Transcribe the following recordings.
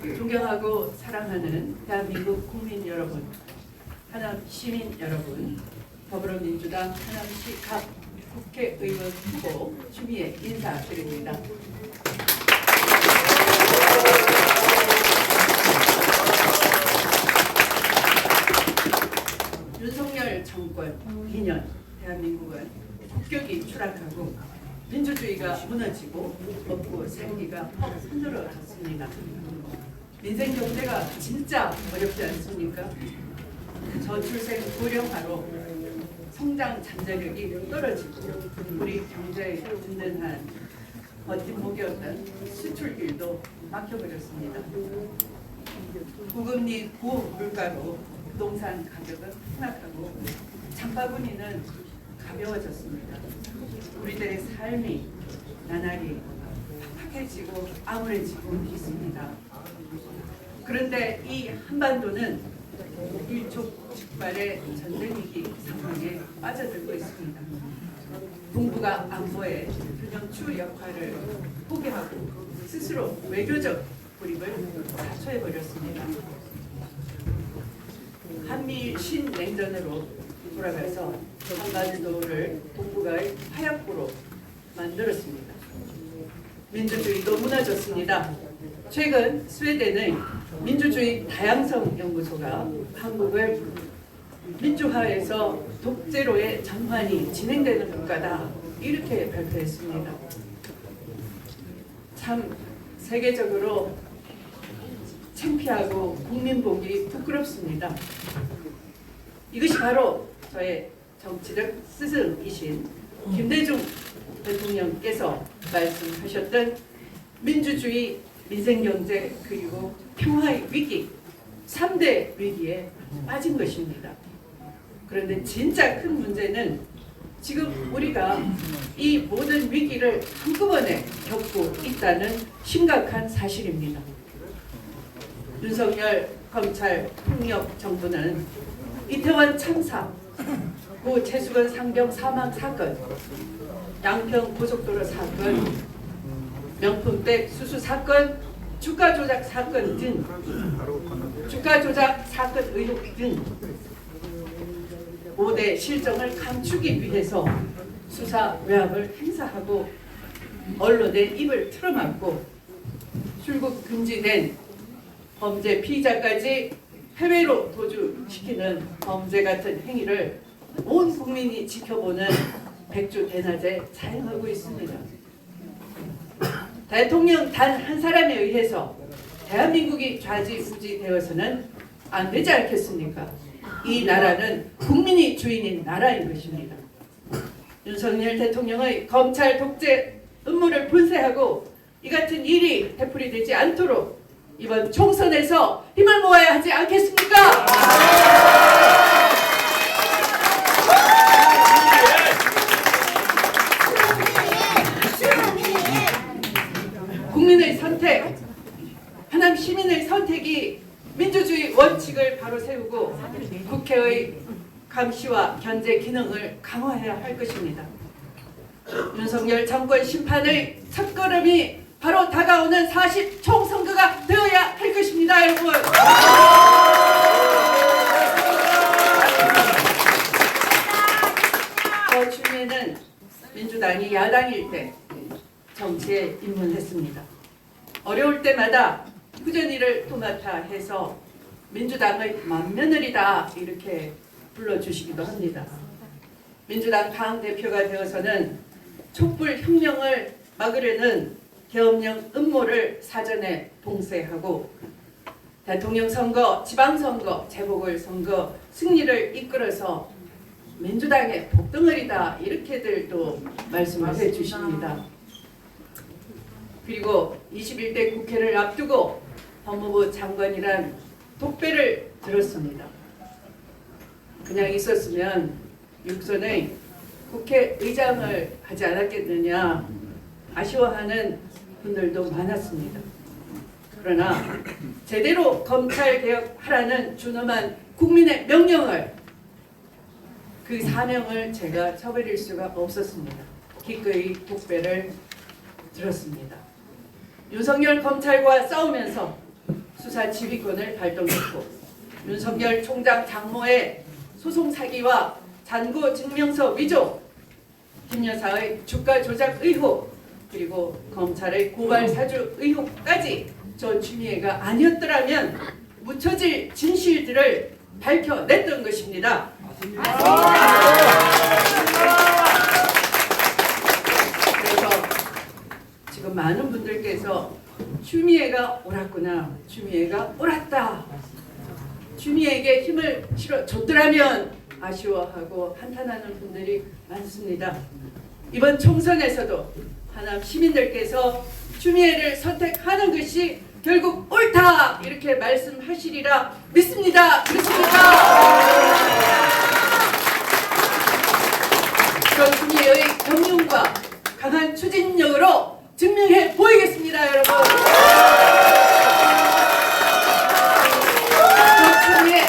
존경하고 사랑하는 대한민국 국민 여러분, 하남 시민 여러분, 더불어민주당 하남시 각 국회의원 후보 추미애 인사드립니다. 윤석열 정권 2년, 대한민국은 국격이 추락하고 민주주의가 무너지고 먹고 살기가 퍽 힘들어졌습니다. 민생 경제가 진짜 어렵지 않습니까? 저출생 고령화로 성장 잠재력이 떨어지고 우리 경제의 든든한 버팀목이었던 수출길도 막혀버렸습니다. 고금리 고물가로 부동산 가격은 폭락하고 장바구니는 가벼워졌습니다. 우리들의 삶이 나날이 팍팍해지고 암울해지고 있습니다. 그런데 이 한반도는 일촉즉발의 전쟁 위기 상황에 빠져들고 있습니다. 동북아 안보의 균형추 역할을 포기하고 스스로 외교적 고립을 자초해버렸습니다. 한미일 신냉전으로 돌아가서 한반도를 동북아의 화약고로 만들었습니다. 민주주의도 무너졌습니다. 최근 스웨덴의 민주주의 다양성 연구소가 한국을 민주화에서 독재로의 전환이 진행되는 국가다 이렇게 발표했습니다. 참 세계적으로 창피하고 국민 보기 부끄럽습니다. 이것이 바로 저의 정치적 스승이신 김대중 대통령께서 말씀하셨던 민주주의, 민생경제 그리고 평화의 위기 3대 위기에 빠진 것입니다. 그런데 진짜 큰 문제는 지금 우리가 이 모든 위기를 한꺼번에 겪고 있다는 심각한 사실입니다. 윤석열 검찰 폭력 정부는 이태원 참사, 고 최수건 상병 사망 사건, 양평 고속도로 사건, 명품백 수수 사건, 주가 조작 사건 등 주가 조작 사건 의혹 등 5대 실정을 감추기 위해서 수사 외압을 행사하고 언론의 입을 틀어막고 출국 금지된 범죄 피의자까지 해외로 도주시키는 범죄 같은 행위를 온 국민이 지켜보는 백주대낮에 자행하고 있습니다. 대통령 단 한 사람에 의해서 대한민국이 좌지우지 되어서는 안 되지 않겠습니까? 이 나라는 국민이 주인인 나라인 것입니다. 윤석열 대통령의 검찰 독재 음모를 분쇄하고 이 같은 일이 되풀이되지 않도록 이번 총선에서 힘을 모아야 하지 않겠습니까? 국민의 선택, 하남 시민의 선택이 민주주의 원칙을 바로 세우고 국회의 감시와 견제 기능을 강화해야 할 것입니다. 윤석열 정권 심판의 첫걸음이 바로 다가오는 40 총선거가 되어야 할 것입니다, 여러분. 추미애는 민주당이 야당일 때 정치에 입문했습니다. 어려울 때마다 후전일을 도맡아 해서 민주당의 맏며느리다 이렇게 불러주시기도 합니다. 민주당 당대표가 되어서는 촛불혁명을 막으려는 계엄령 음모를 사전에 봉쇄하고 대통령 선거, 지방선거, 재보궐선거 승리를 이끌어서 민주당의 복덩어리다 이렇게들도 말씀을 해주십니다. 그리고 21대 국회를 앞두고 법무부 장관이란 독배를 들었습니다. 그냥 있었으면 육선의 국회의장을 하지 않았겠느냐 아쉬워하는 분들도 많았습니다. 그러나 제대로 검찰개혁하라는 준엄한 국민의 명령을 그 사명을 제가 저버릴 수가 없었습니다. 기꺼이 독배를 들었습니다. 윤석열 검찰과 싸우면서 수사 지휘권을 발동했고 윤석열 총장 장모의 소송 사기와 잔고 증명서 위조, 김 여사의 주가 조작 의혹, 그리고 검찰의 고발 사주 의혹까지 저 추미애가 아니었더라면 묻혀질 진실들을 밝혀냈던 것입니다. 그래서 지금 많은 분들께서 추미애가 옳았구나, 추미애가 옳았다, 추미애에게 힘을 실어줬더라면 아쉬워하고 한탄하는 분들이 많습니다. 이번 총선에서도 하남 시민들께서 추미애를 선택하는 것이 결국 옳다 이렇게 말씀하시리라 믿습니다. 그렇습니까? 저 추미애의 경륜과 강한 추진력으로 증명해 보이겠습니다, 여러분. 저 추미애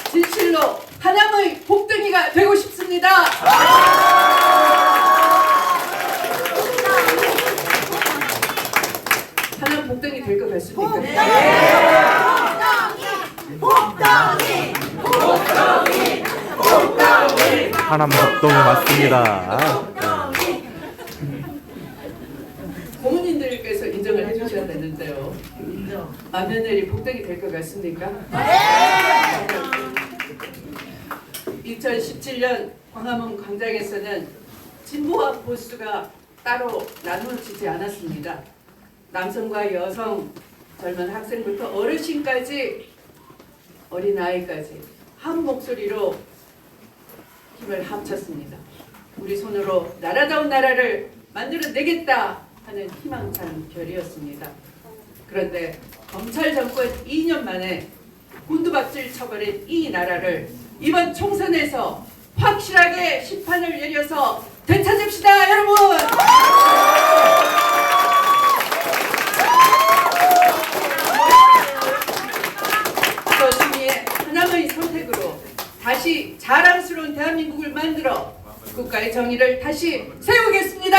진실로 하남의 복덩이가 되고 싶습니다. 하남 복덩이 될 것 같습니까? 네. 복덩이! 복덩이! 복덩이! 하남 복동이 맞습니다. 고모님들께서 인정을 해주셔야 되는데요. 마며느리 복덩이 될 것 같습니까? 2017년 광화문 광장에서는 진보와 보수가 따로 나누어지지 않았습니다. 남성과 여성, 젊은 학생부터 어르신까지, 어린아이까지 한 목소리로 힘을 합쳤습니다. 우리 손으로 나라다운 나라를 만들어내겠다 하는 희망찬 별이었습니다. 그런데 검찰 정권 2년 만에 곤두박질 쳐버린 이 나라를 이번 총선에서 확실하게 심판을 내려서 되찾읍시다, 여러분! 저 추미애 하나의 선택으로 다시 자랑스러운 대한민국을 만들어 국가의 정의를 다시 세우겠습니다.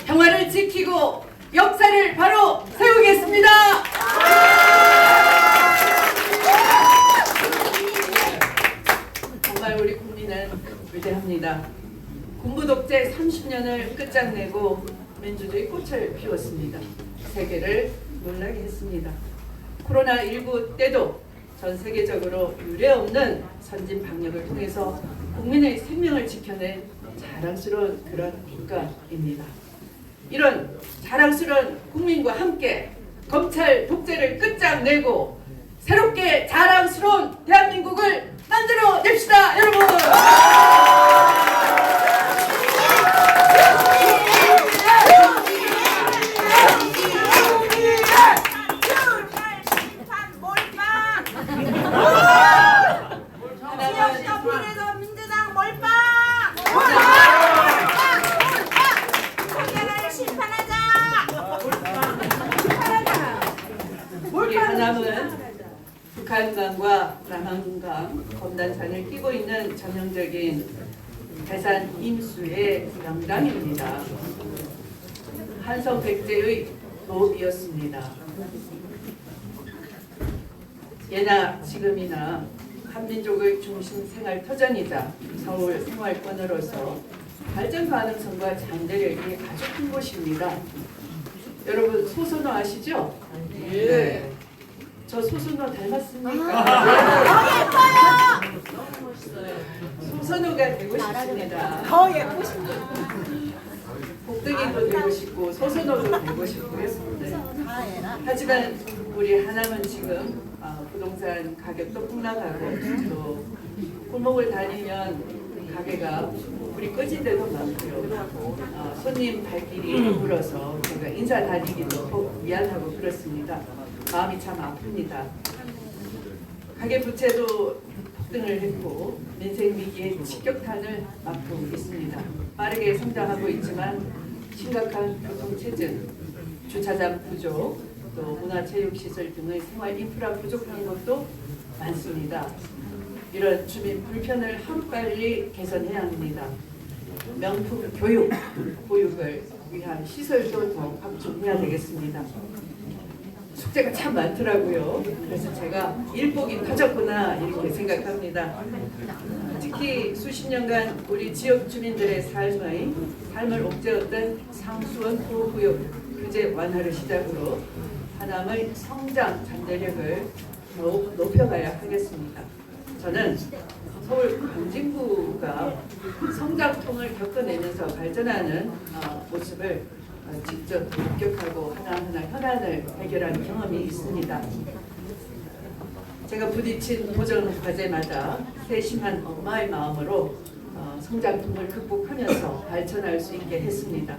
평화를 지키고 역사를 바로 세우겠습니다. 정말 우리 국민은 위대합니다. 군부 독재 30년을 끝장내고 민주주의 꽃을 피웠습니다. 세계를 놀라게 했습니다. 코로나19 때도 전 세계적으로 유례없는 선진 방역을 통해서 국민의 생명을 지켜낸 자랑스러운 그런 국가입니다. 이런 자랑스러운 국민과 함께 검찰 독재를 끝장내고 새롭게 자랑스러운 대한민국을 만들어냅시다, 여러분! 민주당 몰빵! 우리 하남은 북한강과 남한강 검단산을 끼고 있는 전형적인 해산 임수의 명당입니다. 한성백제의 도읍이었습니다. 예나 지금이나 한민족의 중심 생활 터전이자 서울 생활권으로서 발전 가능성과 잠재력이 아주 큰 곳입니다. 여러분 소선호 아시죠? 네. 저 소선호 닮았습니까? 너무 멋있어요. 소선호가 되고 싶습니다. 더 예쁘십니다. 복덩이도 되고 싶고 소선호도 되고 싶고요. 네. 하지만 우리 하남은 지금 부동산 가격도 폭락하고 또 골목을 다니면 가게가 불이 꺼진 데도 많고요. 손님 발길이 물어서 제가 인사 다니기도 꼭 미안하고 그렇습니다. 마음이 참 아픕니다. 가계 부채도 폭등을 했고 민생 위기에 직격탄을 맞고 있습니다. 빠르게 성장하고 있지만 심각한 교통체증, 주차장 부족, 또 문화체육시설 등의 생활 인프라 부족한 것도 많습니다. 이런 주민 불편을 하루빨리 개선해야 합니다. 명품 교육, 보육을 위한 시설도 더 확충해야 되겠습니다. 숙제가 참 많더라고요. 그래서 제가 일복이 터졌구나 이렇게 생각합니다. 특히 수십 년간 우리 지역 주민들의 삶을 옥죄었던 상수원 보호구역 규제 완화를 시작으로 하남의 성장 잠재력을 더욱 높여가야 하겠습니다. 저는 서울 광진구가 성장통을 겪어내면서 발전하는 모습을 직접 목격하고 하나하나 현안을 해결한 경험이 있습니다. 제가 부딪힌 도전 과제마다 세심한 엄마의 마음으로 성장통을 극복하면서 발전할 수 있게 했습니다.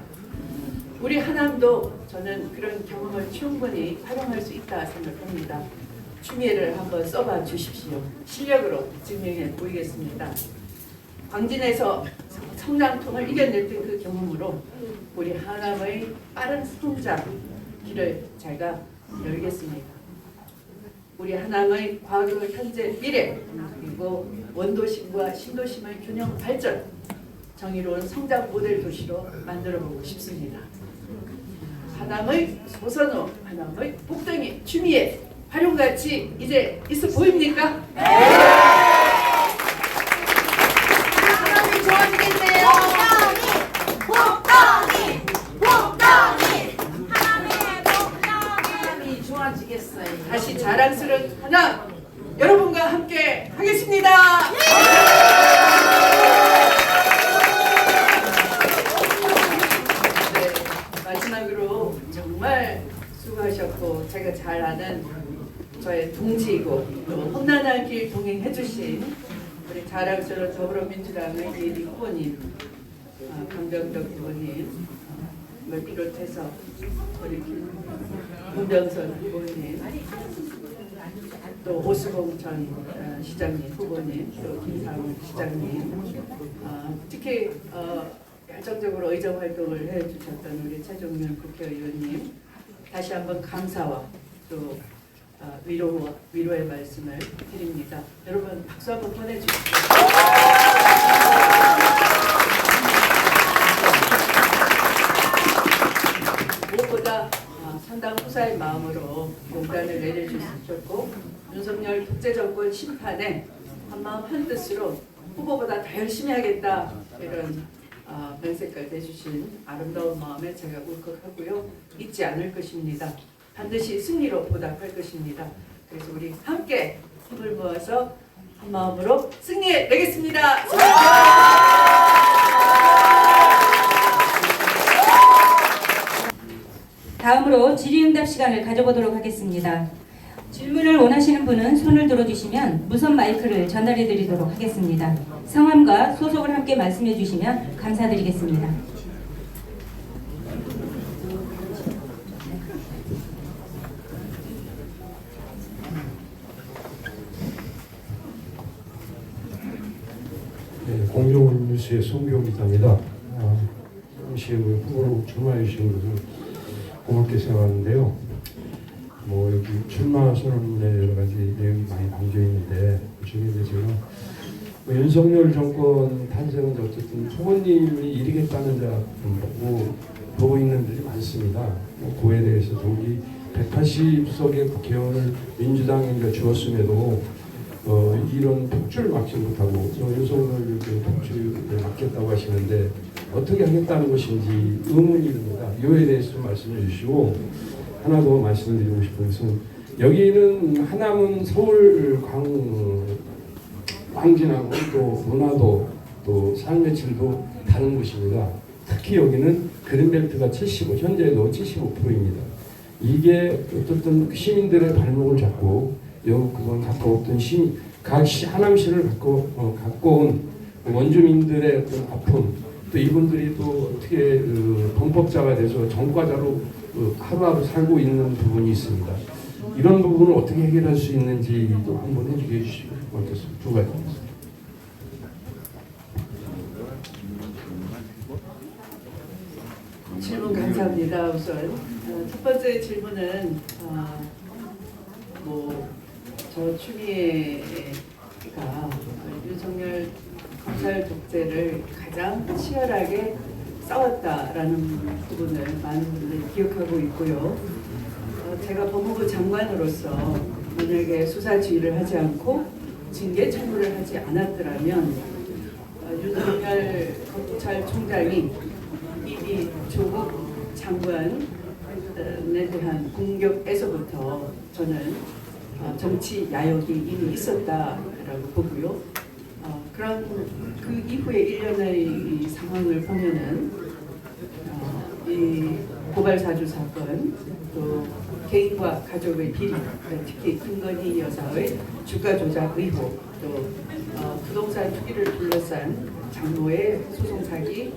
우리 하남도 저는 그런 경험을 충분히 활용할 수 있다 생각합니다. 추미애를 한번 써봐 주십시오. 실력으로 증명해 보이겠습니다. 광진에서 성장통을 이겨냈던 그 경험으로 우리 하남의 빠른 성장 길을 제가 열겠습니다. 우리 하남의 과거, 현재, 미래 그리고 원도심과 신도심의 균형 발전, 정의로운 성장 모델 도시로 만들어보고 싶습니다. 하남의 소선호, 하남의 복덩이, 추미애 활용가치 이제 있어 보입니까? 하남이 좋아지겠네요. 복덩이 하남의 복덩이 좋아지겠어요. 다시 자랑스러운 하남 여러분과 함께 하겠습니다. 네, 마지막으로 정말 수고하셨고 제가 잘 아는 저의 동지이고 또 험난한 길 동행해 주신 우리 자랑스러운 더불어민주당의 예비 후보님, 강병덕 후보님 을 비롯해서 우리 문병선 후보님, 또 오수봉 전 시장님 후보님, 또 김상훈 시장님, 특히 열정적으로 의정 활동을 해주셨던 우리 최종윤 국회의원님 다시 한번 감사와 또 위로의 말씀을 드립니다. 여러분 박수 한번 보내주십시오. 무엇보다 상당 후사의 마음으로 용단을 내려주셨고 윤석열 독재정권 심판에 한마음 한뜻으로 후보보다 더 열심히 하겠다 이런 면세까지 해주신 아름다운 마음에 제가 울컥하고요. 잊지 않을 것입니다. 반드시 승리로 보답할 것입니다. 그래서 우리 함께 힘을 모아서 한 마음으로 승리해 내겠습니다. 다음으로 질의응답 시간을 가져보도록 하겠습니다. 질문을 원하시는 분은 손을 들어주시면 무선 마이크를 전달해 드리도록 하겠습니다. 성함과 소속을 함께 말씀해 주시면 감사드리겠습니다. 네, 공정한 뉴스의 송경 기자입니다. 시의 후보로 출마해 주신 것을 고맙게 생각하는데요. 여기 출마 선언문에 여러 가지 내용이 많이 담겨 있는데 그중에 제가 윤석열 정권 탄생은 어쨌든 후보님이 이르겠다는 자 보고 있는 분들이 많습니다. 그에 대해서 동기 180석의 국회의원을 민주당이 주었음에도 이런 폭주를 막지 못하고 윤석열 폭주를 막겠다고 하시는데 어떻게 하겠다는 것인지 의문이 듭니다. 이거에 대해서 좀 말씀해 주시고 하나 더 말씀드리고 싶은 것은 여기는 하남은 서울 광진하고 또 문화도 또 삶의 질도 다른 곳입니다. 특히 여기는 그린벨트가 75, 현재도 75%입니다. 이게 어쨌든 시민들의 발목을 잡고 그건 가까웠던 각 하남시를 가까운 원주민들의 어떤 아픔, 또 이분들이 또 어떻게 범법자가 돼서 전과자로 하루하루 살고 있는 부분이 있습니다. 이런 부분을 어떻게 해결할 수 있는지도 한번 해주게 해주시면 어떻습니까? 두 가지. 질문 감사합니다. 우선 첫 번째 질문은 저 추미애 윤석열 검찰 독재를 가장 치열하게 싸웠다라는 부분을 많은 분들이 기억하고 있고요. 제가 법무부 장관으로서 만약에 수사 지휘를 하지 않고 징계 청구를 하지 않았더라면 윤석열 검찰총장이 이미 조국 장관에 대한 공격에서부터 저는 정치 야욕이 이미 있었다라고 보고요. 그런 그 이후에 일련의 이 상황을 보면은 이 고발 사주 사건, 또 개인과 가족의 비리, 특히 김건희 여사의 주가 조작 의혹, 또 부동산 투기를 둘러싼 장모의 소송 사기,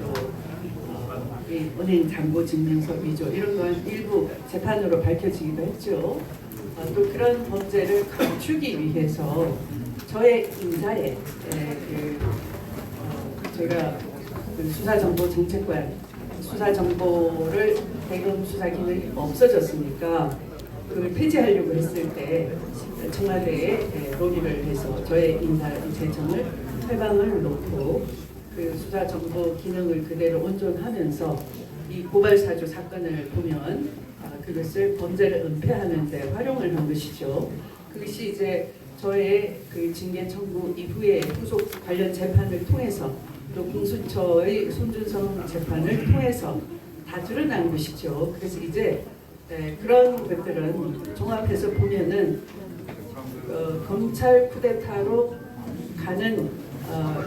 또 이 은행 잔고 증명서 위조 이런 건 일부 재판으로 밝혀지기도 했죠. 또 그런 범죄를 감추기 위해서 저의 인사에 제가 그 수사정보정책관 수사정보를 대검 수사 기능이 없어졌으니까 그걸 폐지하려고 했을 때 청와대에 논의를 해서 저의 인사 재청을 해방을 놓고 그 수사정보 기능을 그대로 온전하면서 이 고발사주 사건을 보면 그것을 범죄를 은폐하는 데 활용을 한 것이죠. 그것이 이제 저의 그 징계 청구 이후에 후속 관련 재판을 통해서 또 공수처의 손준성 재판을 통해서 다 드러난 것이죠. 그래서 이제 그런 것들은 종합해서 보면은 검찰 쿠데타로 가는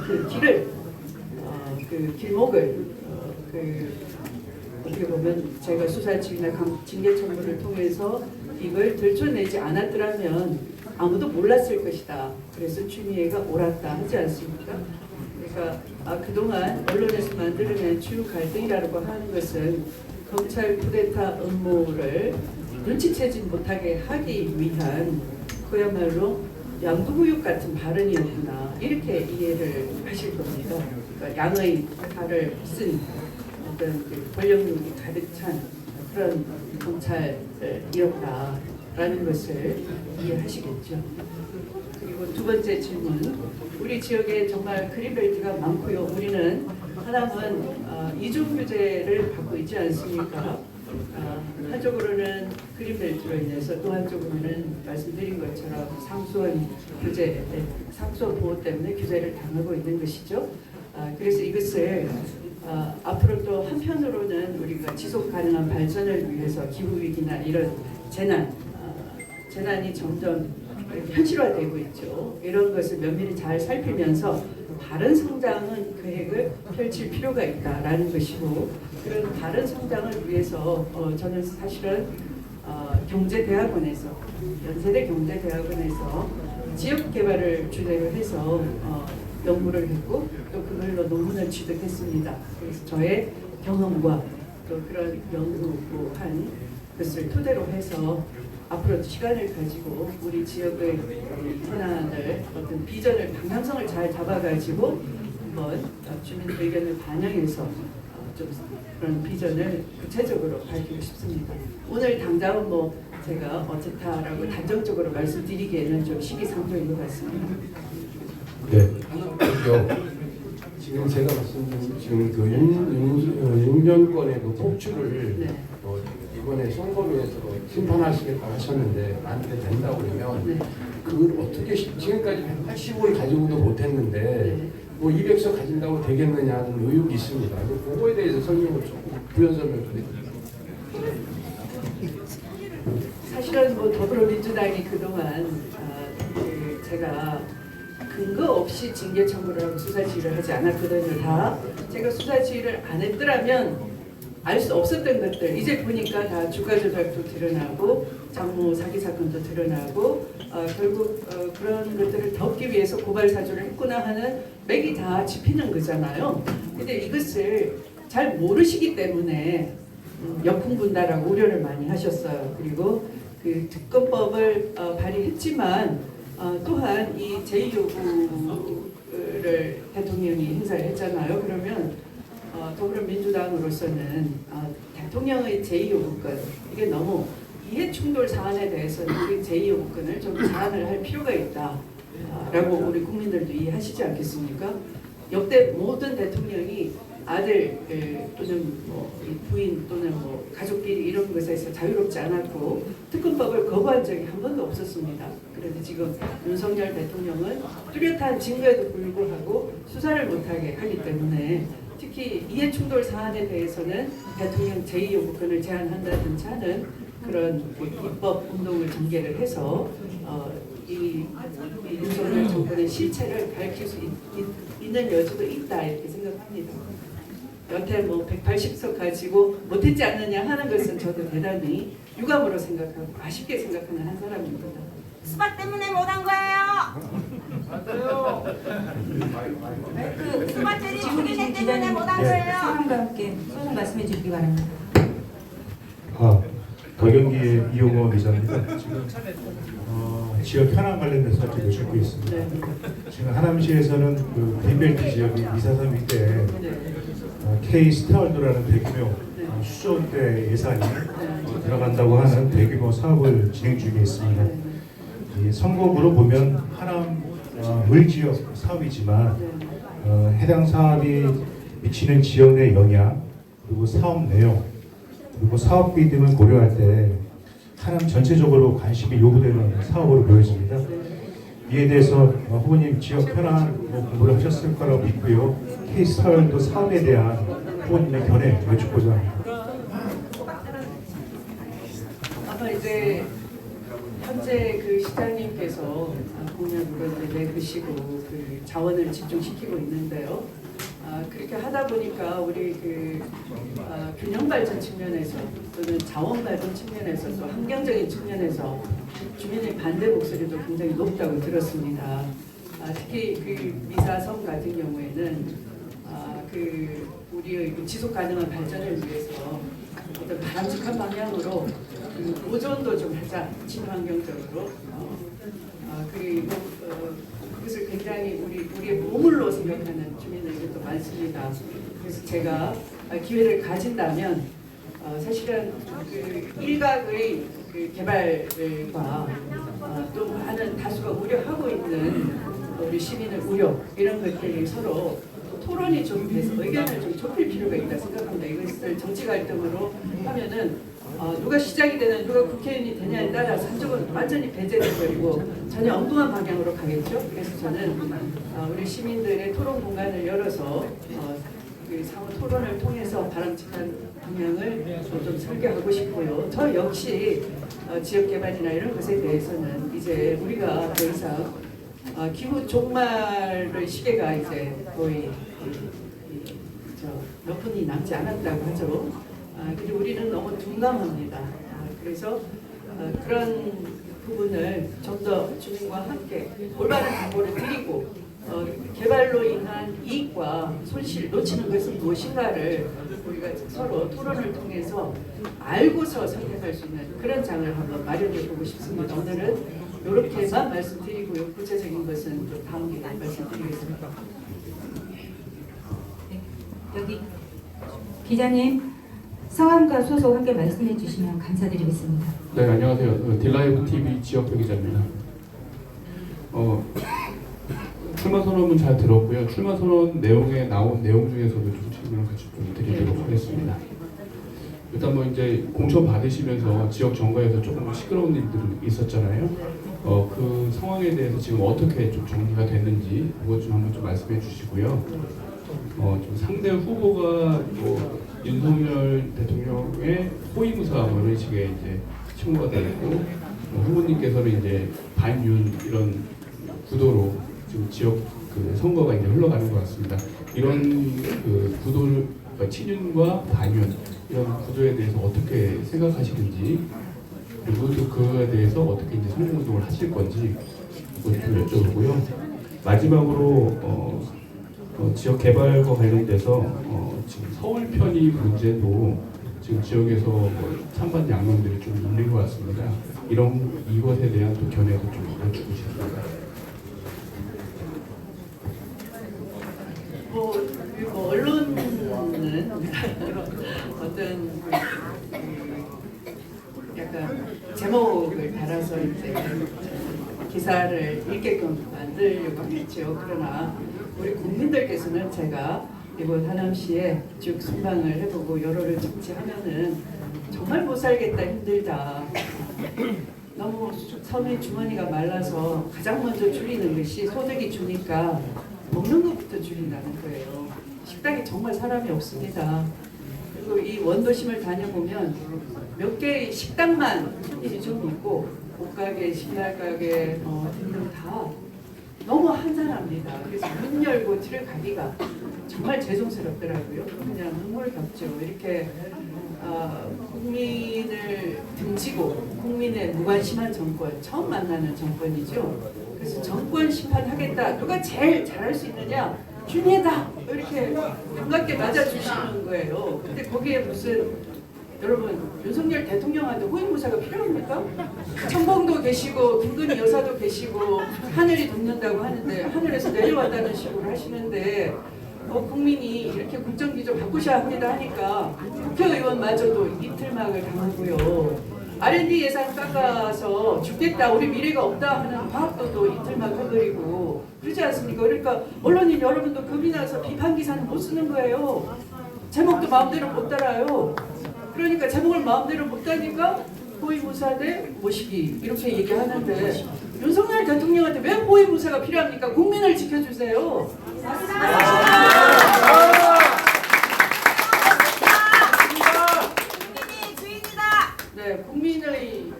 그 길을 그 길목을 어떻게 보면 제가 수사지휘나 징계 청구를 통해서 이걸 들춰내지 않았더라면 아무도 몰랐을 것이다. 그래서 추미애가 옳았다 하지 않습니까? 그러니까 그동안 언론에서 만들어낸 주요 갈등이라고 하는 것은 검찰 쿠데타 음모를 눈치채지 못하게 하기 위한 그야말로 양두구육 같은 발언이었구나 이렇게 이해를 하실 겁니다. 그러니까 양의 칼을 쓴 어떤 그 권력욕이 가득 찬 그런 검찰이었다라는 것을 이해하시겠죠. 그리고 두 번째 질문, 우리 지역에 정말 그린벨트가 많고요. 우리는 하남은 이중규제를 받고 있지 않습니까? 한쪽으로는 그린벨트로 인해서 또 한쪽으로는 말씀드린 것처럼 상수원 규제, 상수원 보호 때문에 규제를 당하고 있는 것이죠. 그래서 이것을 앞으로 또 한편으로는 우리가 지속 가능한 발전을 위해서 기후위기나 이런 재난이 점점 현실화되고 있죠. 이런 것을 면밀히 잘 살피면서 바른 성장은 계획을 펼칠 필요가 있다라는 것이고, 그런 바른 성장을 위해서 저는 사실은 경제대학원에서 연세대 경제대학원에서 지역 개발을 주제로 해서 연구를 했고 또 그걸로 논문을 취득했습니다. 그래서 저의 경험과 또 그런 연구한 것을 토대로 해서 앞으로 시간을 가지고 우리 지역의 현안을 어떤 비전을 방향성을 잘 잡아가지고 한번 주민 의견을 반영해서 좀 그런 비전을 구체적으로 밝히고 싶습니다. 오늘 당장은 뭐 제가 어쨌다라고 단정적으로 말씀드리기에는 좀 시기상조인 것 같습니다. 네, 지금 제가 말씀드린 지금 그 윤정권의 그 폭주를 네. 이번에 선거위에서 심판하시겠다고 하셨는데 나한테 된다고 그러면 네. 그걸 어떻게 지금까지 180을 가지고도 못했는데 네. 뭐 200석 가진다고 되겠느냐는 의혹이 있습니다. 그거에 대해서 설명을 조금 부연 설명을 드립니다. 사실은 뭐 더불어민주당이 그동안 제가 근거 없이 징계 청구를 하고 수사 지휘를 하지 않았거든요. 다 제가 수사 지휘를 안 했더라면 알 수 없었던 것들 이제 보니까 다 주가 조작도 드러나고 장모 사기 사건도 드러나고 결국 그런 것들을 덮기 위해서 고발 사주를 했구나 하는 맥이 다 짚히는 거잖아요. 근데 이것을 잘 모르시기 때문에 역풍분다라고 우려를 많이 하셨어요. 그리고 그 특검법을 발의했지만 또한 이 제2요구를 대통령이 행사를 했잖아요. 그러면 더불어민주당으로서는 대통령의 제2요구권 이게 너무 이해충돌 사안에 대해서는 그 제2요구권을 좀 제한을 할 필요가 있다. 라고 우리 국민들도 이해하시지 않겠습니까? 역대 모든 대통령이 아들 또는 뭐 부인 또는 뭐 가족끼리 이런 것에서 자유롭지 않았고 특검법을 거부한 적이 한 번도 없었습니다. 그런데 지금 윤석열 대통령은 뚜렷한 증거에도 불구하고 수사를 못하게 하기 때문에 특히 이해충돌 사안에 대해서는 대통령 제2요구권을 제한한다든지 하는 그런 입법 운동을 전개를 해서 이 윤석열 정권의 실체를 밝힐 수 있는 여지도 있다 이렇게 생각합니다. 여태 뭐 180석 가지고 못했지 않느냐 하는 것은 저도 대단히 유감으로 생각하고 아쉽게 생각하는 한 사람입니다. 수박 때문에 못한 거예요. 그 수박들이 지금 계신 초기생 때문에 기자님 못한 거예요. 상황과 함께 소송 말씀해 주시기 바랍니다. 더경기의 이용호 기자입니다. 지금 지역 현안 관련돼서 지금 듣고 있습니다. 네. 지금 하남시에서는 그 빈벨트 지역이 미사선 위때 K 스타월드라는 대규모 수조대 예산이 들어간다고 하는 대규모 사업을 진행 중에 있습니다. 이 선거구로 보면 하남 을지역 사업이지만 해당 사업이 미치는 지역 내 영향 그리고 사업 내용 그리고 사업비 등을 고려할 때 하남 전체적으로 관심이 요구되는 사업으로 보여집니다. 이에 대해서 후보님 지역 현안 공부를 하셨을 거라고 믿고요. K스타월드 사업에 대한 후보님의 견해 여쭙고자 합니다. 아마 이제 현재 그 시장님께서 공약으로 내으시고 그 자원을 집중시키고 있는데요. 그렇게 하다 보니까 우리 그 균형 발전 측면에서 또는 자원 발전 측면에서 또 환경적인 측면에서 주민의 반대 목소리도 굉장히 높다고 들었습니다. 특히 그 미사섬 같은 경우에는 그 우리의 지속 가능한 발전을 위해서 어떤 바람직한 방향으로 그 보존도 좀 하자 친환경적으로 그리고 그것을 굉장히 우리의 보물로 생각하는 주민들도 많습니다. 그래서 제가 기회를 가진다면 사실은 그 일각의 그 개발과 또 많은 다수가 우려하고 있는 우리 시민의 우려 이런 것들이 서로 토론이 좀 돼서 의견을 좀 좁힐 필요가 있다 생각합니다. 이것을 정치 갈등으로 하면은 누가 시장이 되는 누가 국회의원이 되냐에 따라서 한쪽은 완전히 배제돼버리고 전혀 엉뚱한 방향으로 가겠죠. 그래서 저는 우리 시민들의 토론 공간을 열어서 그 상호 토론을 통해서 바람직한 방향을 좀 설계하고 싶고요. 저 역시 지역 개발이나 이런 것에 대해서는 이제 우리가 더 이상 기후 종말의 시계가 이제 거의 몇 분이 남지 않았다고 하죠. 그리고 우리는 너무 둔감합니다. 그래서 그런 부분을 좀 더 주민과 함께 올바른 정보를 드리고 개발로 인한 이익과 손실 놓치는 것은 무엇인가를 우리가 서로 토론을 통해서 알고서 선택할 수 있는 그런 장을 한번 마련해 보고 싶습니다. 오늘은 이렇게만 말씀드리고요. 구체적인 것은 또 다음 기회에 말씀드리겠습니다. 여기 기자님 성함과 소속 함께 말씀해 주시면 감사드리겠습니다. 네, 안녕하세요. 딜라이브 TV 지역표 기자입니다. 출마 선언문 잘 들었고요. 출마 선언 내용에 나온 내용 중에서도 좀 질문을 같이 좀 드리도록 하겠습니다. 일단 뭐 이제 공천 받으시면서 지역 정가에서 조금 시끄러운 일들이 있었잖아요. 그 상황에 대해서 지금 어떻게 좀 정리가 됐는지 그것 좀 한번 좀 말씀해 주시고요. 좀 상대 후보가 뭐 윤석열 대통령의 호위무사 뭐 이런 식의 이제 칭호가 되어 있고 후보님께서는 이제 반윤 이런 구도로 지금 지역 그 선거가 이제 흘러가는 것 같습니다. 이런 그 구도를 그러니까 친윤과 반윤 이런 구도에 대해서 어떻게 생각하시는지 그리고 또 그거에 대해서 어떻게 이제 선거운동을 하실 건지 그것 좀 여쭤보고요. 마지막으로 지역 개발과 관련돼서 지금 서울 편입 문제도 지금 지역에서 뭐 찬반 양론들이 좀 있는 것 같습니다. 이것에 대한 또 견해도 좀 여쭈고 싶습니다. 뭐 언론은 어떤 약간 제목을 달아서 이제 기사를 읽게끔 만들려고 했죠. 그러나 우리 국민들께서는 제가 이번 하남시에 쭉 순방을 해보고 여론을 적지하면은 정말 못 살겠다, 힘들다. 너무 서민 주머니가 말라서 가장 먼저 줄이는 것이 소득이 주니까 먹는 것부터 줄인다는 거예요. 식당에 정말 사람이 없습니다. 그리고 이 원도심을 다녀보면 몇 개의 식당만 손님이 좀 있고 옷가게, 신발가게 등등 다 너무 한산합니다. 그래서 문 열고 뒤를 가기가 정말 죄송스럽더라고요. 그냥 눈물겹죠. 이렇게 국민을 등지고 국민의 무관심한 정권, 처음 만나는 정권이죠. 그래서 정권 심판하겠다. 누가 제일 잘할 수 있느냐? 준이다. 이렇게 반갑게 맞아주시는 거예요. 근데 거기에 무슨 여러분 윤석열 대통령한테 호위무사가 필요합니까? 천공도 계시고 김건희 여사도 계시고 하늘이 돕는다고 하는데 하늘에서 내려왔다는 식으로 하시는데 국민이 이렇게 국정기조 바꾸셔야 합니다 하니까 국회의원마저도 이틀막을 당하고요. R&D 예산 깎아서 죽겠다, 우리 미래가 없다 하는 과학도도 이틀막 해버리고 그러지 않습니까? 그러니까 언론인 여러분도 겁이 나서 비판 기사는 못 쓰는 거예요. 제목도 마음대로 못 달아요. 그러니까 제목을 마음대로 못 다니까 호위무사 대 모시기 이렇게 얘기하는데 윤석열 대통령한테 왜 호위무사가 필요합니까? 국민을 지켜주세요. 국민이 주인이다. 네,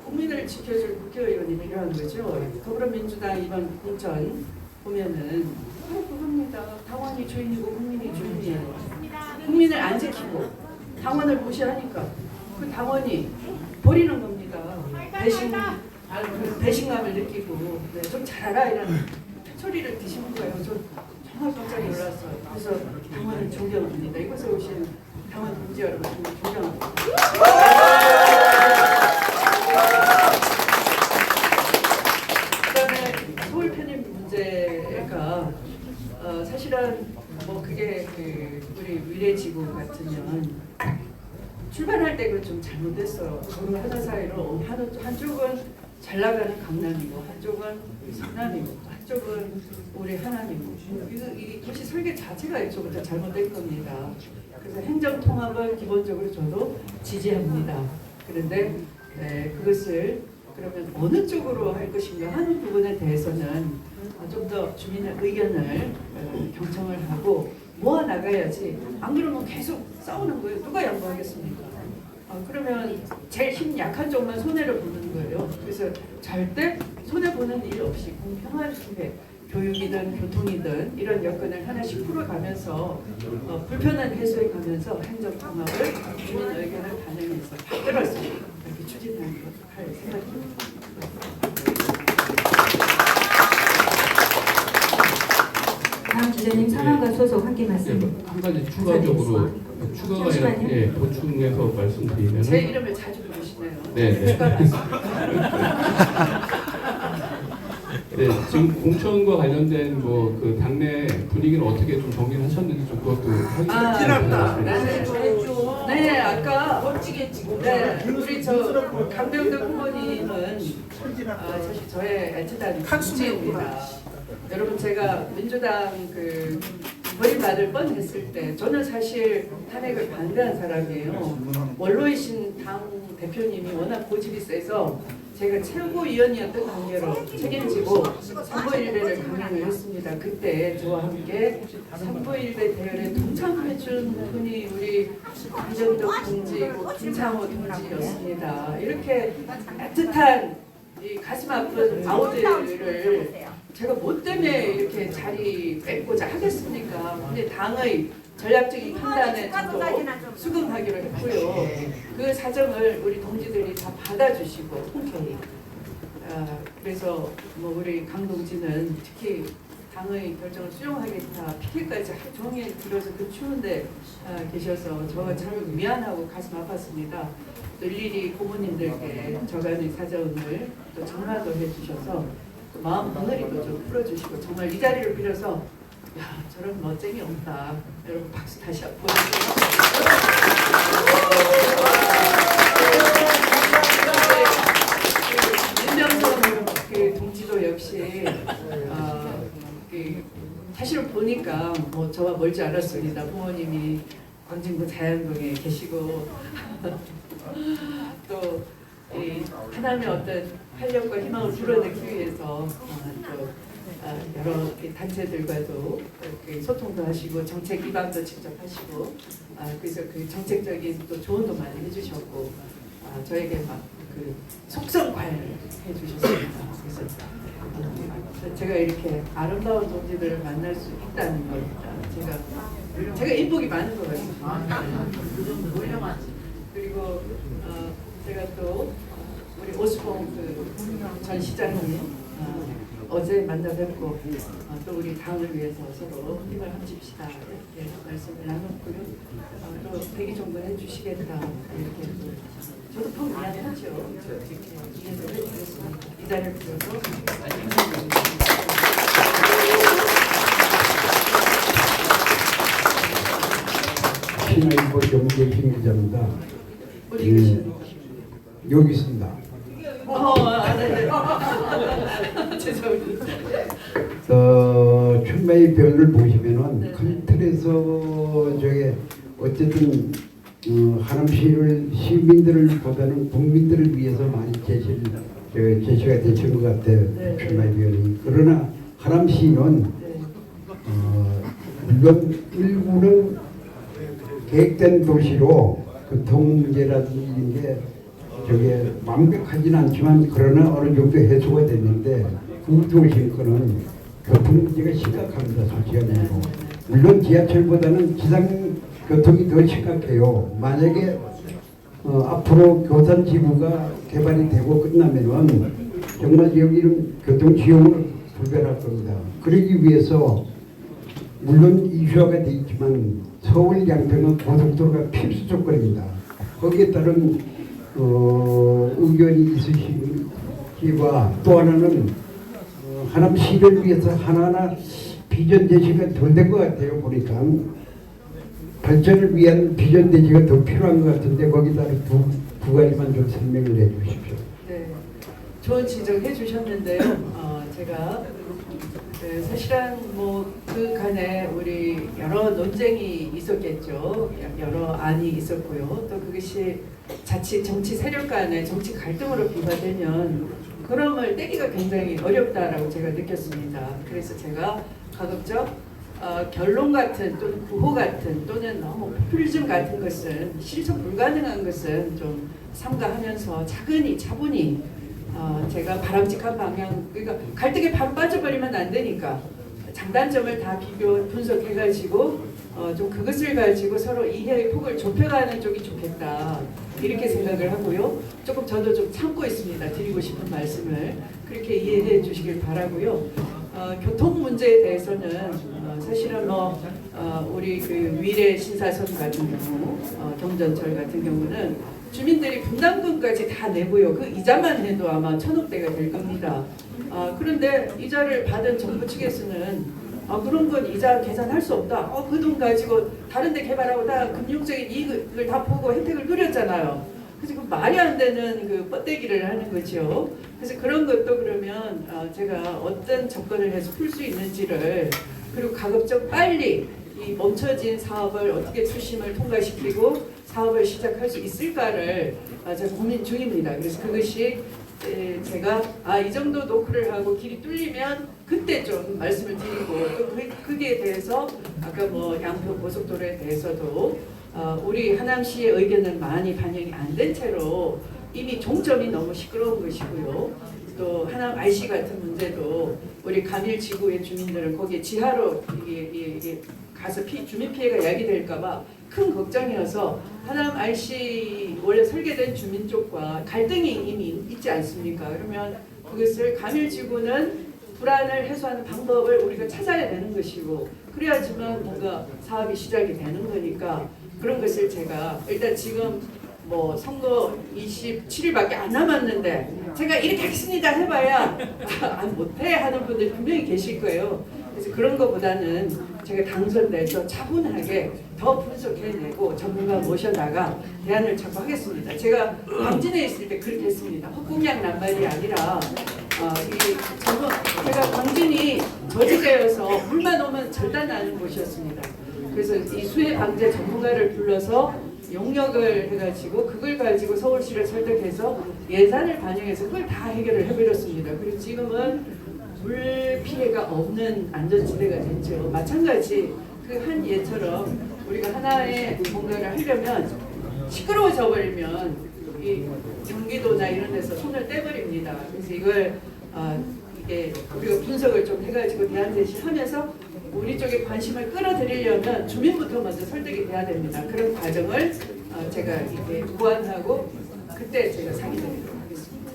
국민을 지켜줄 국회의원이 필요한 거죠. 더불어민주당 이번 공천 보면은 그겁니다. 당원이 주인이고 국민이 주인이에요. 국민을 안 지키고 당원을 무시하니까 그 당원이 버리는 겁니다. 배신감을 느끼고 좀 잘하라 이런 소리를 드시는 거예요. 저 정말 깜짝 놀랐어요. 그래서 당원을 존경합니다. 이곳에 오신 당원 동지 여러분 정말 존경합니다. 그다음에 서울 편입 문제가 사실은 뭐 그게 우리 미래지구 같으면 출발할 때 그 좀 잘못됐어요. 서로 하나 사이로 한쪽은 잘 나가는 강남이고 한쪽은 성남이고 한쪽은 우리 하남이고 이것이 설계 자체가 이쪽부터 잘못된 겁니다. 그래서 행정통합은 기본적으로 저도 지지합니다. 그런데 그것을 그러면 어느 쪽으로 할 것인가 하는 부분에 대해서는 좀 더 주민의 의견을 경청을 하고 모아 나가야지. 안 그러면 계속 싸우는 거예요. 누가 양보하겠습니까? 그러면 제일 힘 약한 쪽만 손해를 보는 거예요. 그래서 절대 손해 보는 일 없이 공평한 기회, 교육이든 교통이든 이런 여건을 하나씩 풀어가면서 불편한 해소해 가면서 행정통합을 주민 의견을 반영해서 만들어서 이렇게 추진할 생각입니다. 다음 기자님 상황과 소속 함께 말씀. 한 가지 추가적으로 추가가 잠시만요. 보충해서 말씀드리면 제 이름을 자주 부르시네요. 네. 추가로 네, 지금 공천과 관련된 뭐 그 당내 분위기는 어떻게 좀 정리하셨는지 좀 그것도 확인해 네, 아까 우리 저 강병득 후보님은 사실 저의 애틋한 동지입니다. 여러분 제가 민주당 그 버림받을 뻔했을 때 저는 사실 탄핵을 반대한 사람이에요. 원로이신 당 대표님이 워낙 고집이 세서 제가 최고위원이었던 관계로 책임지고 삼보일배를 강행을 했습니다. 그때 저와 함께 삼보일배 대열에 동참해준 분이 우리 강병득 동지, 김창호 동지였습니다. 이렇게 애틋한 이 가슴 아픈 아우들을 제가 뭐 때문에 이렇게 자리 뺏고자 하겠습니까? 근데 당의 전략적인 판단에 저도 수긍하기로 했고요. 그 사정을 우리 동지들이 다 받아주시고 흔쾌히. 그래서 뭐 우리 강 동지는 특히 당의 결정을 수용하겠다 피켓까지 하루 종일 들어서 그 추운데 계셔서 저 참 미안하고 가슴 아팠습니다. 또 일일이 고모님들께 저간의 사정을 또 전화도 해주셔서 마음 덩어리도 좀 풀어주시고 정말 이 자리를 빌어서 야 저런 멋쟁이 없다. 여러분 박수 다시 한번 보내주세요. 윤명선 그 동지도 여기 역시 사실은 보니까 뭐 저와 멀지 않았습니다. 부모님이 광진구 자양동에 계시고 또 하나님의 어떤 활력과 희망을 불어넣기 위해서 또 여러 단체들과도 이렇게 소통도 하시고 정책 기반도 직접 하시고 그래서 그 정책적인 또 조언도 많이 해주셨고 저에게 막 그 속성 관리를 해주셨습니다. 그래서 제가 이렇게 아름다운 동지들을 만날 수 있다는 겁니다. 제가 인복이 많은 것 같습니다. 그리고 제가 또 우리 오스봉 전 시장님 어제 만나 뵙고 또 우리 당을 위해서 서로 힘을 합칩시다 이렇게 말씀을 나눴고요. 또 대기 정도 해주시겠다 이렇게 저도 펑 미안하죠. 이렇게 이해를 해주셨습니다. 이 자리를 빌어서 신화일보 정재신 기자입니다. 어디 계십니까? 여기 있습니다. 네네. 죄송합니다. 춘마의 변을 보시면은 네. 큰 틀에서 저게 어쨌든 하남시를 시민들을 보다는 국민들을 위해서 많이 제시가 되신 것 같아요. 네. 춘마의 변이. 그러나 하남시는 네. 물론 일부는 계획된 도시로 교통 문제라든지 게 저게 완벽하진 않지만 그러나 어느 정도 해소가 됐는데 구도심 거는 교통 문제가 심각합니다. 솔직하게. 물론 지하철보다는 기상 교통이 더 심각해요. 만약에 앞으로 교산지구가 개발이 되고 끝나면은 정말 여기는 교통 지형을 불변할 겁니다. 그러기 위해서 물론 이슈화가 되어 있지만 서울 양평은 고속도로가 필수 조건입니다. 거기에 따른 의견이 있으시기와 또 하나는 하남시를 위해서 하나하나 비전 제시가 덜 된 것 같아요. 보니까 발전을 위한 비전 제시가 더 필요한 것 같은데 거기다 두 가지만 좀 설명을 해주십시오. 네, 좋은 지적해 주셨는데요. 제가 사실은 뭐 그간에 우리 여러 논쟁이 있었겠죠. 여러 안이 있었고요. 또 그것이 자칫 정치 세력 간의 정치 갈등으로 비화되면 그럼을 떼기가 굉장히 어렵다라고 제가 느꼈습니다. 그래서 제가 가급적 결론 같은 또는 구호 같은 또는 너무 포퓰리즘 같은 것은 실천 불가능한 것은 좀 삼가하면서 차분히 제가 바람직한 방향, 그러니까 갈등에 바로 빠져버리면 안 되니까 장단점을 다 비교 분석해가지고 좀 그것을 가지고 서로 이해의 폭을 좁혀가는 쪽이 좋겠다 이렇게 생각을 하고요. 조금 저도 좀 참고 있습니다. 드리고 싶은 말씀을 그렇게 이해해 주시길 바라고요. 교통 문제에 대해서는 사실은 우리 그 위례 신사선 같은 경우 경전철 같은 경우는 주민들이 분담금까지 다 내고요. 그 이자만 해도 아마 1,000억대가 될 겁니다. 그런데 이자를 받은 정부 측에서는 그런 건 이자 계산할 수 없다. 그 돈 가지고 다른 데 개발하고 다 금융적인 이익을 다 보고 혜택을 누렸잖아요. 그래서 그 말이 안 되는 그 뻗대기를 하는 거죠. 그래서 그런 것도 그러면 제가 어떤 접근을 해서 풀 수 있는지를 그리고 가급적 빨리 이 멈춰진 사업을 어떻게 추심을 통과시키고 사업을 시작할 수 있을까를 제가 고민 중입니다. 그래서 그것이 제가 이 정도 노크를 하고 길이 뚫리면 그때 좀 말씀을 드리고 또 그게 대해서 아까 뭐 양평 고속도로에 대해서도 우리 하남시의 의견은 많이 반영이 안 된 채로 이미 종점이 너무 시끄러운 것이고요. 또 하남 RC 같은 문제도 우리 감일 지구의 주민들은 거기에 지하로 이게 가서 주민 피해가 야기될까봐 큰 걱정이어서 하남 RC 원래 설계된 주민 쪽과 갈등이 이미 있지 않습니까? 그러면 그것을 감일지구는 불안을 해소하는 방법을 우리가 찾아야 되는 것이고 그래야지만 뭔가 사업이 시작이 되는 거니까 그런 것을 제가 일단 지금 뭐 선거 27일밖에 안 남았는데 제가 이렇게 하겠습니다 해봐야 못해 하는 분들 분명히 계실 거예요. 그래서 그런 것보다는 제가 당선돼서 차분하게 더 분석해내고 전문가 모셔다가 대안을 찾고 하겠습니다. 제가 광진에 있을 때 그렇게 했습니다. 헛공약 낱말이 아니라 제가 광진이 저지대여서 물만 오면 절단 나는 곳이었습니다. 그래서 이 수해 방제 전문가를 불러서 용역을 해가지고 그걸 가지고 서울시를 설득해서 예산을 반영해서 그걸 다 해결을 해버렸습니다. 그리고 지금은 물 피해가 없는 안전지대가 됐죠. 마찬가지 그 한 예처럼 우리가 하나의 뭔가를 하려면 시끄러워져 버리면 이 경기도나 이런 데서 손을 떼버립니다. 그래서 이걸 이게 우리가 분석을 좀 해가지고 대안제시하면서 우리 쪽에 관심을 끌어들이려면 주민부터 먼저 설득이 돼야 됩니다. 그런 과정을 제가 이렇게 보완하고 그때 제가 상의 드리도록 하겠습니다.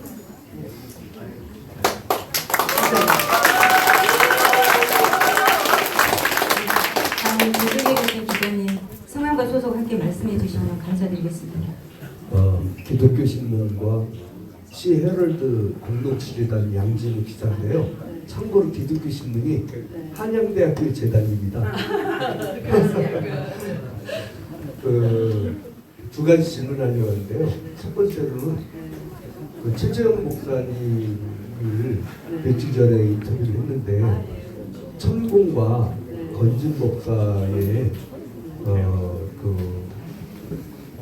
조정혜 교수 기자님 성함과 소속 함께 말씀해 주시면 감사드리겠습니다. 기독교 신문과 시 헤럴드 공동치재단 양진우 기자인데요. 참고로 기독교 신문이 한양대학교 재단입니다. 두 가지 질문하려고 하는데요. 첫 번째로는 최재형 목사님을 며칠 전에 인터뷰를 했는데 천공과 건진 목사의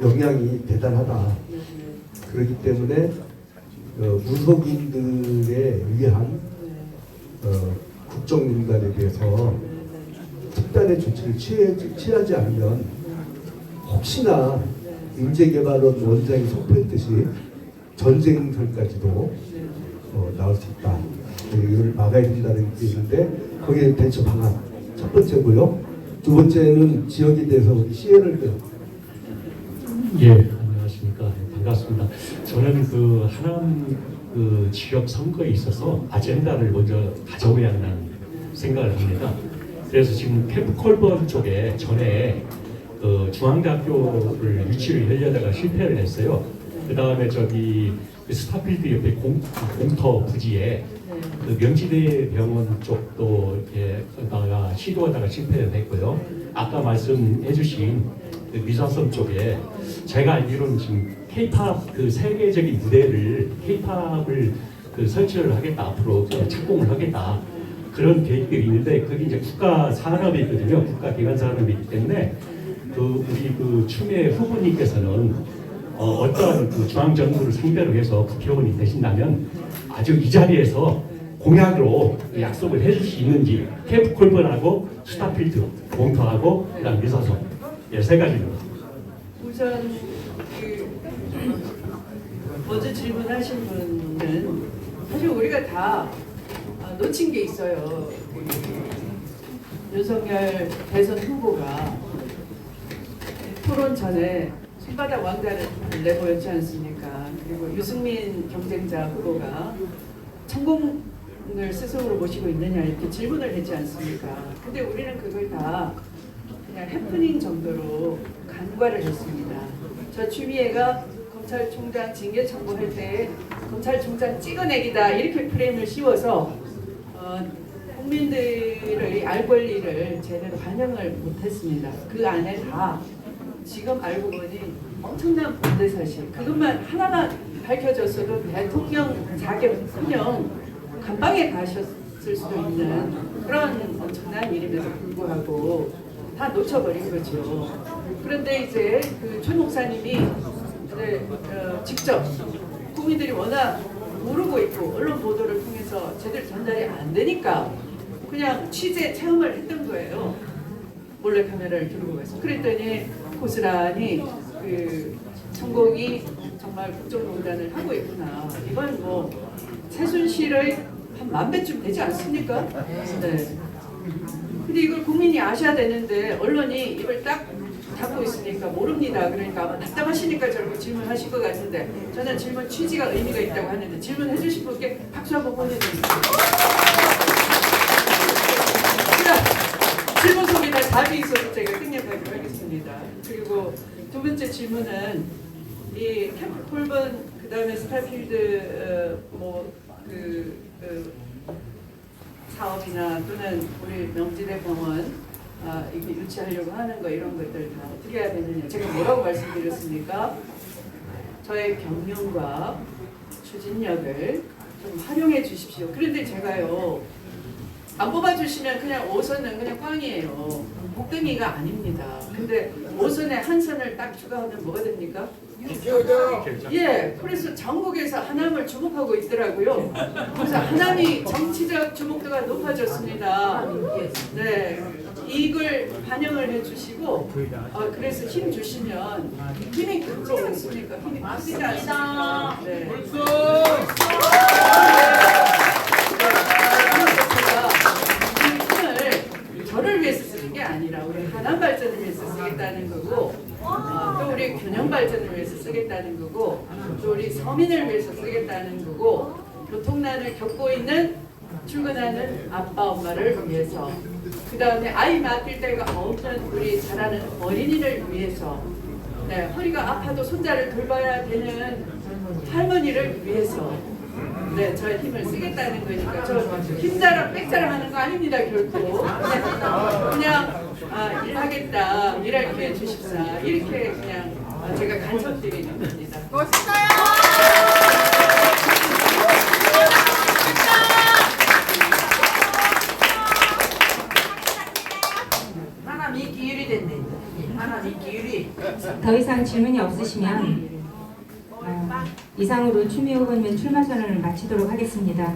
영향이 대단하다. 그렇기 때문에 무속인들에 의한 국정농단에 대해서 특단의 조치를 취하지 않으면 혹시나 인재개발원 원장이 선포했듯이 전쟁설까지도 나올 수 있다. 이걸 막아야 된다는 게 있는데 거기에 대처 방안 첫 번째고요. 두 번째는 지역에 대해서 우리 시혜를 예, 안녕하십니까. 반갑습니다. 저는 하남 지역 선거에 있어서 아젠다를 먼저 가져오야 한다는 생각을 합니다. 그래서 지금 캠프콜번 쪽에 전에 중앙대학교를 유치를 하려다가 실패를 했어요. 그 다음에 스타필드 옆에 공터 부지에 명지대 병원 쪽도 시도하다가 실패를 했고요. 아까 말씀해주신 미사섬 쪽에 제가 알기로는 지금 K-팝 세계적인 무대를 K-팝을 설치를 하겠다, 앞으로 착공을 하겠다, 그런 계획들이 있는데 그게 이제 국가 산업이거든요. 국가 기관 산업이기 때문에 우리 추미애 후보님께서는 어떤 중앙 정부를 상대로 해서 국회의원이 되신다면 아주 이 자리에서 공약으로 약속을 해줄 수 있는지, 캠프콜번하고 스타필드 공터하고 그다음 미사섬 세 가지입니다. 우선 먼저 질문하신 분은 사실 우리가 다 놓친 게 있어요. 윤석열 대선 후보가 토론 전에 손바닥 왕자를 내보였지 않습니까? 그리고 유승민 경쟁자 후보가 천공을 스스로 모시고 있느냐 이렇게 질문을 했지 않습니까? 근데 우리는 그걸 다 그냥 해프닝 정도로 간과를 했습니다. 저 추미애가 검찰총장 징계 청구할 때 검찰총장 찍어내기다 이렇게 프레임을 씌워서 국민들의 알 권리를 제대로 반영을 못했습니다. 그 안에 다 지금 알고 보니 엄청난 범죄 사실, 그것만 하나만 밝혀졌어도 대통령 자격훈령 감방에 가셨을 수도 있는 그런 엄청난 일임에도 불구하고 다 놓쳐버린 거죠. 그런데 이제 최 목사님이 직접 국민들이 워낙 모르고 있고 언론 보도를 통해서 제대로 전달이 안 되니까 그냥 취재 체험을 했던 거예요. 몰래 카메라를 들고 가서. 그랬더니 고스란히 천공이 정말 국정농단을 하고 있구나. 이건 뭐 최순실의 한 10,000배쯤 되지 않습니까? 네. 근데 이걸 국민이 아셔야 되는데 언론이 입을 딱 닫고 있으니까 모릅니다. 그러니까 아마 답답하시니까 저렇게 질문하실 것 같은데 저는 질문 취지가 의미가 있다고 하는데 질문해 주신 분께 박수 한번 보내드립니다. 질문 속에 다 답이 있어서 제가 생략하기로 하겠습니다. 그리고 두 번째 질문은 이 캠프콜번 그다음에 스타필드 사업이나 또는 우리 명지대 병원 이렇게 유치하려고 하는 거 이런 것들 다 어떻게 해야 되느냐. 제가 뭐라고 말씀드렸습니까? 저의 경륜과 추진력을 좀 활용해 주십시오. 그런데 제가요, 안 뽑아주시면 그냥 5선은 그냥 꽝이에요. 복덩이가 아닙니다. 근데 5선에 한 선을 딱 추가하면 뭐가 됩니까? 예, 그래서 전국에서 하남을 주목하고 있더라고요. 그래서 하남이 정치적 주목도가 높아졌습니다. 네, 이걸 반영을 해주시고, 그래서 힘 주시면 힘이 크지 않습니까? 힘이 크지 않습니까? 네. 저를 위해서 쓰는 게 아니라 우리 하남 발전을 위해서 쓰겠다는 거고, 또 우리 균형 발전을 위해서 쓰겠다는 거고, 또 우리 서민을 위해서 쓰겠다는 거고, 교통난을 겪고 있는 출근하는 아빠 엄마를 위해서, 그 다음에 아이 맡길 데가 없는 우리 자라는 어린이를 위해서, 네, 허리가 아파도 손자를 돌봐야 되는 할머니를 위해서, 네, 저의 힘을 쓰겠다는 거니까 저 힘자랑 빽자랑 하는 거 아닙니다, 결코. 그냥 일하겠다, 일할 기회 주십사, 이렇게 그냥 제가 간섭드리는 겁니다. 하나님 기율이 됐네. 하나님 기율이. 더 이상 질문이 없으시면 이상으로 추미애 후보님의 출마 선언을 마치도록 하겠습니다.